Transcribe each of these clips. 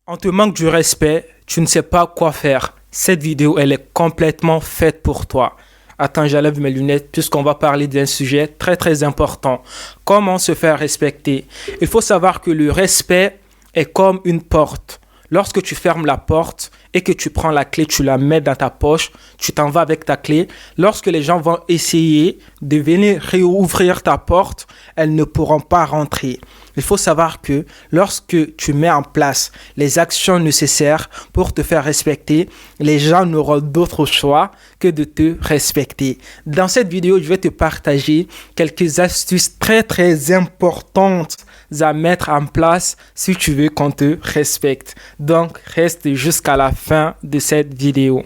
On te manque du respect, tu ne sais pas quoi faire. Cette vidéo, elle est complètement faite pour toi. Attends, j'enlève mes lunettes puisqu'on va parler d'un sujet très important. Comment se faire respecter? Il faut savoir que le respect est comme une porte. Lorsque tu fermes la porte et que tu prends la clé, tu la mets dans ta poche, tu t'en vas avec ta clé. Lorsque les gens vont essayer de venir réouvrir ta porte, elles ne pourront pas rentrer. Il faut savoir que lorsque tu mets en place les actions nécessaires pour te faire respecter, les gens n'auront d'autre choix que de te respecter. Dans cette vidéo, je vais te partager quelques astuces très importantes à mettre en place si tu veux qu'on te respecte. Donc, reste jusqu'à la fin de cette vidéo.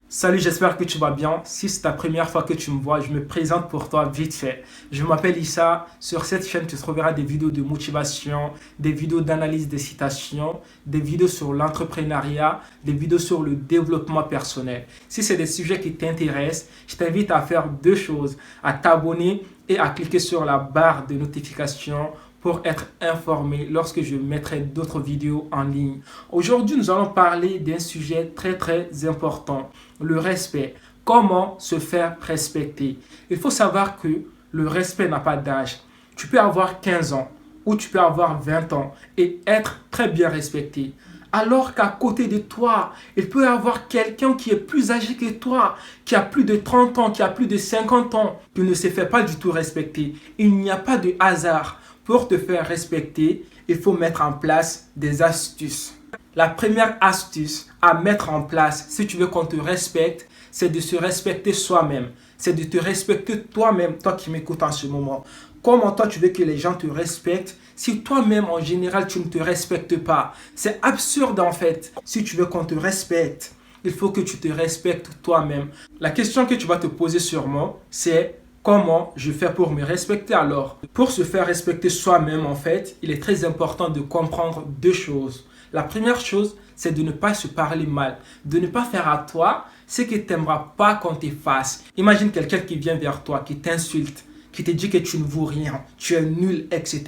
Salut, j'espère que tu vas bien. Si c'est ta première fois que tu me vois, je me présente pour toi vite fait. Je m'appelle Issa. Sur cette chaîne, tu trouveras des vidéos de motivation, des vidéos d'analyse des citations, des vidéos sur l'entrepreneuriat, des vidéos sur le développement personnel. Si c'est des sujets qui t'intéressent, je t'invite à faire deux choses, à t'abonner et à cliquer sur la barre de notification pour être informé lorsque je mettrai d'autres vidéos en ligne. Aujourd'hui, nous allons parler d'un sujet très important, le respect. Comment se faire respecter? Il faut savoir que le respect n'a pas d'âge. Tu peux avoir 15 ans ou tu peux avoir 20 ans et être très bien respecté. Alors qu'à côté de toi, il peut y avoir quelqu'un qui est plus âgé que toi, qui a plus de 30 ans, qui a plus de 50 ans, qui ne se fait pas du tout respecter. Il n'y a pas de hasard. Pour te faire respecter, il faut mettre en place des astuces. La première astuce à mettre en place, si tu veux qu'on te respecte, c'est de se respecter soi-même. C'est de te respecter toi-même, toi qui m'écoutes en ce moment. Comment toi tu veux que les gens te respectent si toi-même en général tu ne te respectes pas? C'est absurde en fait. Si tu veux qu'on te respecte, il faut que tu te respectes toi-même. La question que tu vas te poser sûrement, c'est: comment je fais pour me respecter alors? Pour se faire respecter soi-même, en fait, il est très important de comprendre deux choses. La première chose, c'est de ne pas se parler mal, de ne pas faire à toi ce que tu n'aimeras pas qu'on te fasse. Imagine quelqu'un qui vient vers toi, qui t'insulte, qui te dit que tu ne vaux rien, tu es nul, etc.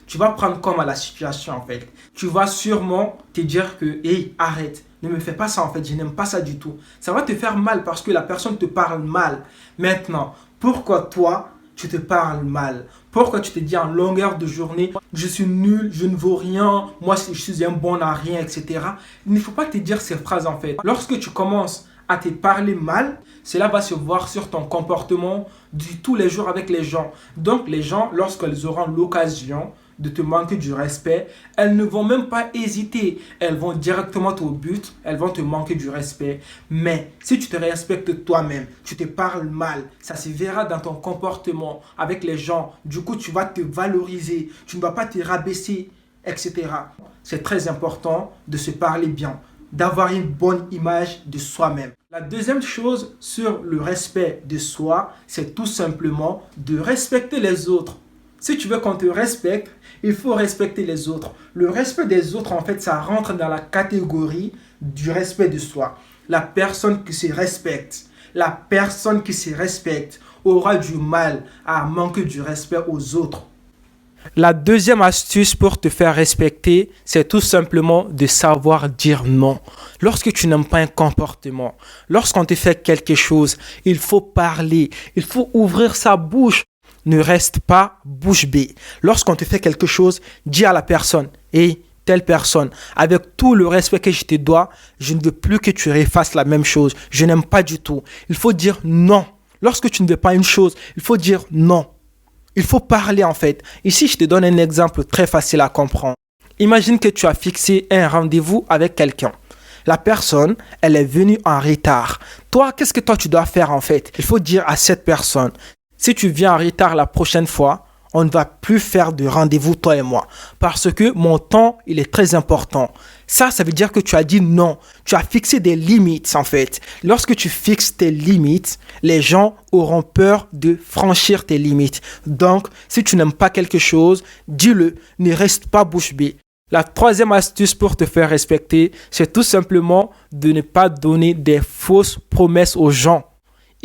Tu vas prendre comme à la situation en fait. Tu vas sûrement te dire que, hey, arrête, ne me fais pas ça en fait, je n'aime pas ça du tout. Ça va te faire mal parce que la personne te parle mal. Maintenant, pourquoi toi, tu te parles mal? Pourquoi tu te dis en longueur de journée, je suis nul, je ne vaux rien, moi je suis un bon à rien, etc. Il ne faut pas te dire ces phrases en fait. Lorsque tu commences à te parler mal, cela va se voir sur ton comportement de tous les jours avec les gens. Donc les gens, lorsqu'elles auront l'occasion de te manquer du respect, elles ne vont même pas hésiter. Elles vont directement au but, elles vont te manquer du respect. Mais si tu te respectes toi-même, tu te parles mal, ça se verra dans ton comportement avec les gens. Du coup, tu vas te valoriser, tu ne vas pas te rabaisser, etc. C'est très important de se parler bien, d'avoir une bonne image de soi-même. La deuxième chose sur le respect de soi, c'est tout simplement de respecter les autres. Si tu veux qu'on te respecte, il faut respecter les autres. Le respect des autres, en fait, ça rentre dans la catégorie du respect de soi. La personne qui se respecte, aura du mal à manquer du respect aux autres. La deuxième astuce pour te faire respecter, c'est tout simplement de savoir dire non. Lorsque tu n'aimes pas un comportement, lorsqu'on te fait quelque chose, il faut parler, il faut ouvrir sa bouche. Ne reste pas bouche bée. Lorsqu'on te fait quelque chose, dis à la personne: hey, telle personne, avec tout le respect que je te dois, je ne veux plus que tu refasses la même chose. Je n'aime pas du tout. Il faut dire non. Lorsque tu ne veux pas une chose, il faut dire non. Il faut parler en fait. Ici, je te donne un exemple très facile à comprendre. Imagine que tu as fixé un rendez-vous avec quelqu'un. La personne, elle est venue en retard. Toi, qu'est-ce que toi tu dois faire en fait? Il faut dire à cette personne: si tu viens en retard la prochaine fois, on ne va plus faire de rendez-vous toi et moi. Parce que mon temps, il est très important. Ça veut dire que tu as dit non. Tu as fixé des limites en fait. Lorsque tu fixes tes limites, les gens auront peur de franchir tes limites. Donc, si tu n'aimes pas quelque chose, dis-le. Ne reste pas bouche bée. La troisième astuce pour te faire respecter, c'est tout simplement de ne pas donner des fausses promesses aux gens.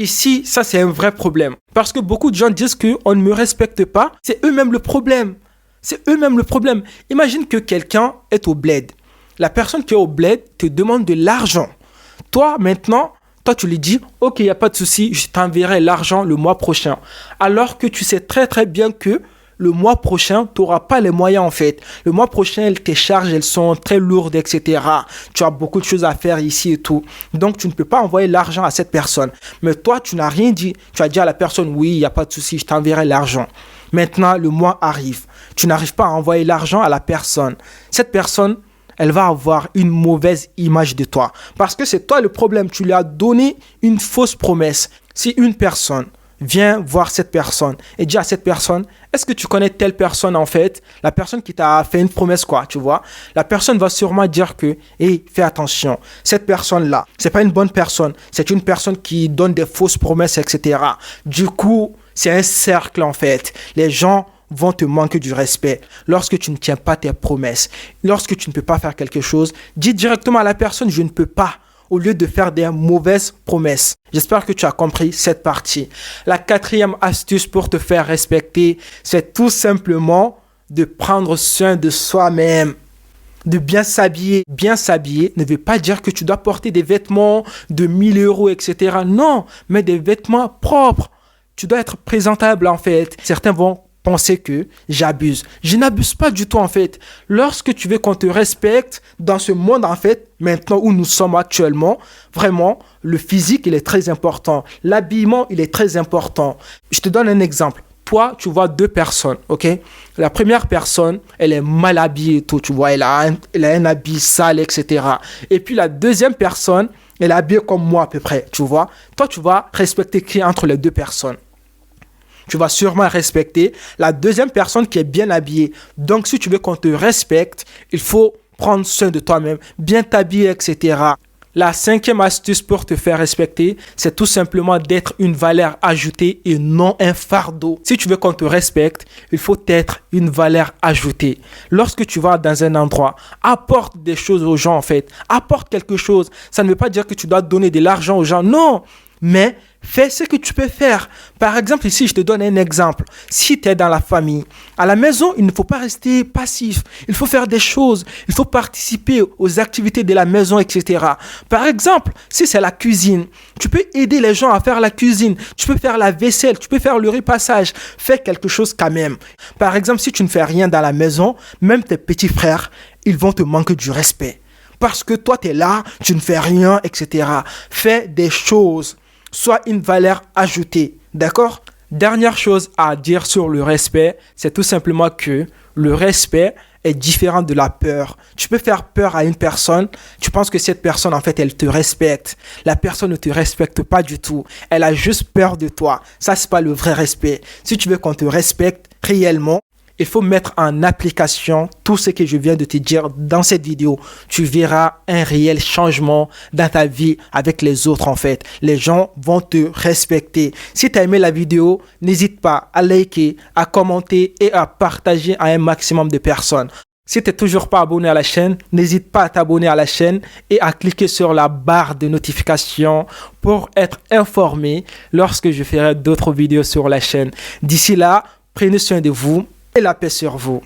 Ici, ça c'est un vrai problème. Parce que beaucoup de gens disent qu'on ne me respecte pas. C'est eux-mêmes le problème. Imagine que quelqu'un est au bled. La personne qui est au bled te demande de l'argent. Toi, maintenant, tu lui dis, ok, il n'y a pas de souci, je t'enverrai l'argent le mois prochain. Alors que tu sais très très bien que le mois prochain, tu n'auras pas les moyens en fait. Le mois prochain, tes charges, elles sont très lourdes, etc. Tu as beaucoup de choses à faire ici et tout. Donc, tu ne peux pas envoyer l'argent à cette personne. Mais toi, tu n'as rien dit. Tu as dit à la personne, oui, il n'y a pas de souci, je t'enverrai l'argent. Maintenant, le mois arrive. Tu n'arrives pas à envoyer l'argent à la personne. Cette personne, elle va avoir une mauvaise image de toi. Parce que c'est toi le problème. Tu lui as donné une fausse promesse. Si une personne vient voir cette personne et dit à cette personne, est-ce que tu connais telle personne en fait? La personne qui t'a fait une promesse quoi, tu vois? La personne va sûrement dire que, hey, fais attention, cette personne-là, c'est pas une bonne personne. C'est une personne qui donne des fausses promesses, etc. Du coup, c'est un cercle en fait. Les gens vont te manquer du respect lorsque tu ne tiens pas tes promesses. Lorsque tu ne peux pas faire quelque chose, dis directement à la personne, je ne peux pas, au lieu de faire des mauvaises promesses. J'espère que tu as compris cette partie. La quatrième astuce pour te faire respecter, c'est tout simplement de prendre soin de soi-même. De bien s'habiller. Bien s'habiller ne veut pas dire que tu dois porter des vêtements de 1000 euros, etc. Non, mais des vêtements propres. Tu dois être présentable en fait. Certains vont penser que j'abuse. Je n'abuse pas du tout en fait. Lorsque tu veux qu'on te respecte dans ce monde en fait, maintenant où nous sommes actuellement, vraiment, le physique il est très important. L'habillement il est très important. Je te donne un exemple. Toi, tu vois deux personnes, ok? La première personne, elle est mal habillée et tout, tu vois, elle a un habit sale, etc. Et puis la deuxième personne, elle est habillée comme moi à peu près, tu vois. Toi, tu vas respecter qui entre les deux personnes? Tu vas sûrement respecter la deuxième personne qui est bien habillée. Donc, si tu veux qu'on te respecte, il faut prendre soin de toi-même, bien t'habiller, etc. La cinquième astuce pour te faire respecter, c'est tout simplement d'être une valeur ajoutée et non un fardeau. Si tu veux qu'on te respecte, il faut être une valeur ajoutée. Lorsque tu vas dans un endroit, apporte des choses aux gens en fait. Apporte quelque chose. Ça ne veut pas dire que tu dois donner de l'argent aux gens. Non, mais fais ce que tu peux faire. Par exemple, ici, je te donne un exemple. Si tu es dans la famille, à la maison, il ne faut pas rester passif. Il faut faire des choses. Il faut participer aux activités de la maison, etc. Par exemple, si c'est la cuisine, tu peux aider les gens à faire la cuisine. Tu peux faire la vaisselle. Tu peux faire le repassage. Fais quelque chose quand même. Par exemple, si tu ne fais rien dans la maison, même tes petits frères, ils vont te manquer du respect. Parce que toi, tu es là, tu ne fais rien, etc. Fais des choses. Sois une valeur ajoutée. D'accord? Dernière chose à dire sur le respect, c'est tout simplement que le respect est différent de la peur. Tu peux faire peur à une personne, tu penses que cette personne, en fait, elle te respecte. La personne ne te respecte pas du tout. Elle a juste peur de toi. Ça, c'est pas le vrai respect. Si tu veux qu'on te respecte réellement, il faut mettre en application tout ce que je viens de te dire dans cette vidéo. Tu verras un réel changement dans ta vie avec les autres en fait. Les gens vont te respecter. Si tu as aimé la vidéo, n'hésite pas à liker, à commenter et à partager à un maximum de personnes. Si tu n'es toujours pas abonné à la chaîne, n'hésite pas à t'abonner à la chaîne et à cliquer sur la barre de notification pour être informé lorsque je ferai d'autres vidéos sur la chaîne. D'ici là, prenez soin de vous. Et la paix sur vous.